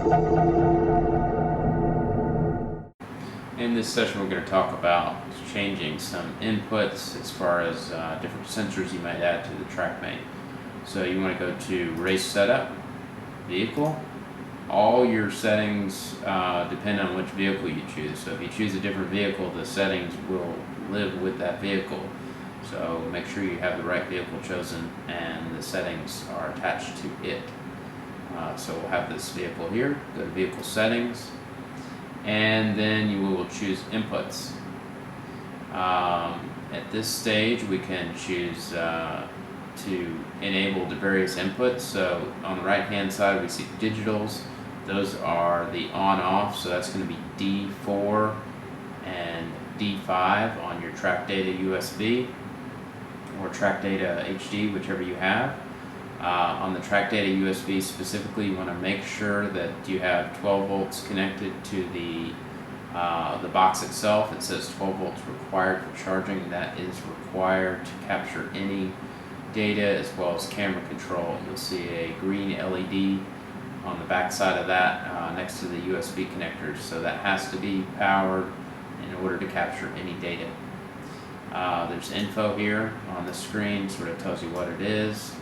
In this session, we're going to talk about changing some inputs as far as different sensors you might add to the TraqMate. So you want to go to Race Setup, Vehicle. All your settings depend on which vehicle you choose. So if you choose a different vehicle, the settings will live with that vehicle. So make sure you have the right vehicle chosen and the settings are attached to it. So we'll have this vehicle here. Go to Vehicle Settings, and then you will choose Inputs. At this stage, we can choose to enable the various inputs. So on the right hand side, we see digitals. Those are the on-off, so that's going to be D4 and D5 on your TraqData USB or TraqData HD, whichever you have. On the TraqData USB specifically, you want to make sure that you have 12 volts connected to the box itself. It says 12 volts required for charging. That is required to capture any data as well as camera control. You'll see a green LED on the back side of that next to the USB connectors. So that has to be powered in order to capture any data. There's info here on the screen, sort of tells you what it is.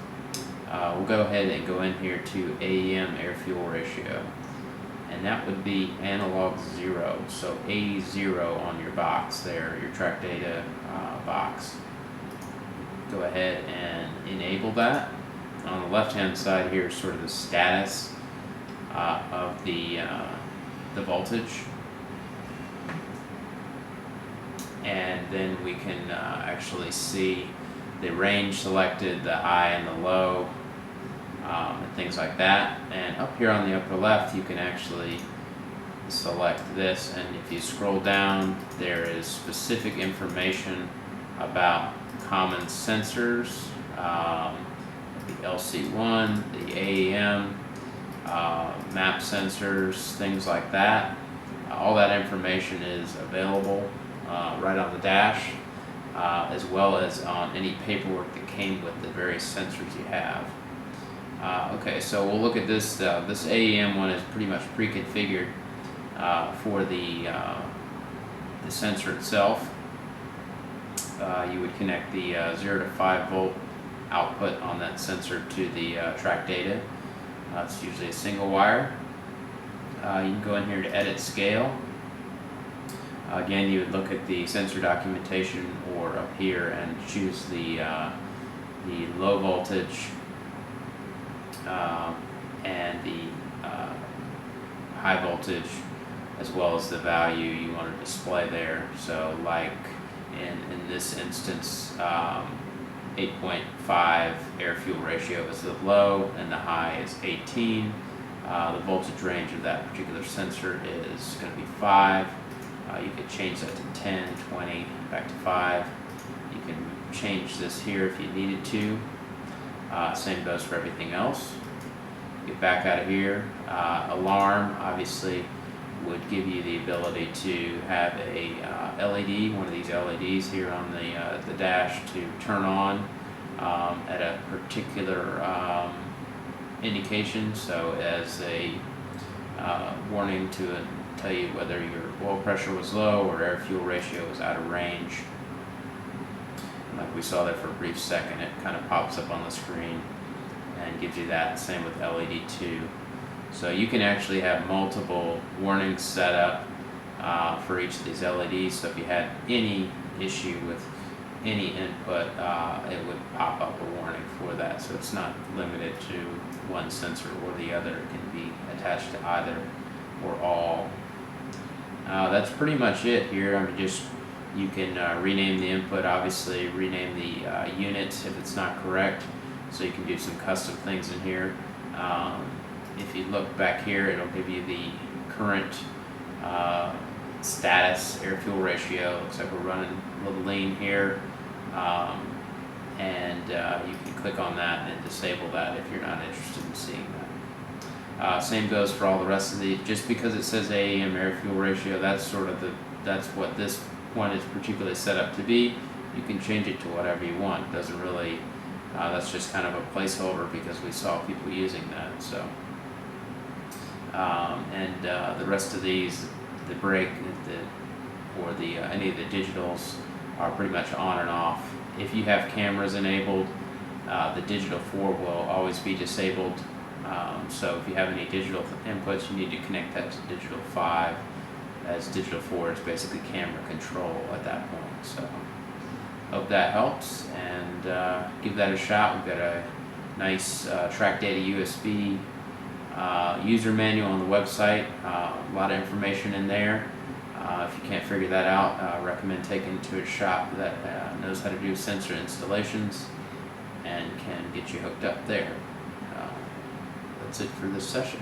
We'll go ahead and go in here to AEM air-fuel ratio, and that would be analog 0, so A0 on your box there, your TraqData box. Go ahead and enable that. On the left-hand side here is sort of the status of the voltage, and then we can actually see the range selected, the high and the low, and things like that. And up here on the upper left, you can actually select this, and if you scroll down, there is specific information about common sensors, the LC1, the AEM, map sensors, things like that. All that information is available right on the dash, as well as on any paperwork that came with the various sensors you have. Okay, so we'll look at this. This AEM one is pretty much pre-configured for the sensor itself. You would connect the 0 to 5 volt output on that sensor to the TraqData. It's usually a single wire. You can go in here to edit scale. Again, you would look at the sensor documentation or up here and choose the low voltage and the high voltage, as well as the value you want to display there. So like in this instance, 8.5 air-fuel ratio is the low and the high is 18. The voltage range of that particular sensor is going to be 5. You can change that to 10, 20, back to 5. You can change this here if you needed to. Same goes for everything else. Get back out of here. Alarm obviously would give you the ability to have a LED, one of these LEDs here on the dash, to turn on at a particular indication, so as a warning to tell you whether your oil pressure was low or air-fuel ratio was out of range. And like we saw there for a brief second, it kind of pops up on the screen and gives you that. Same with LED 2. So you can actually have multiple warnings set up for each of these LEDs. So if you had any issue with any input, it would pop up a warning for that. So it's not limited to one sensor or the other. It can be attached to either or all. That's pretty much it here. I mean, you can rename the input, obviously rename the unit if it's not correct. So you can do some custom things in here. If you look back here, it'll give you the current status, air-fuel ratio. Looks like we're running a little lean here. And you can click on that and disable that if you're not interested in seeing that. Same goes for all the rest of the. Just because it says AEM air-fuel ratio, that's what this one is particularly set up to be. You can change it to whatever you want. It doesn't really. That's just kind of a placeholder because we saw people using that. So The rest of these, the brake, or any of the digitals are pretty much on and off. If you have cameras enabled, the digital 4 will always be disabled. So if you have any digital inputs, you need to connect that to digital 5, as digital 4 is basically camera control at that point. So hope that helps, and give that a shot. We've got a nice TraqDash USB user manual on the website, a lot of information in there. If you can't figure that out, I recommend taking it to a shop that knows how to do sensor installations and can get you hooked up there. That's it for this session.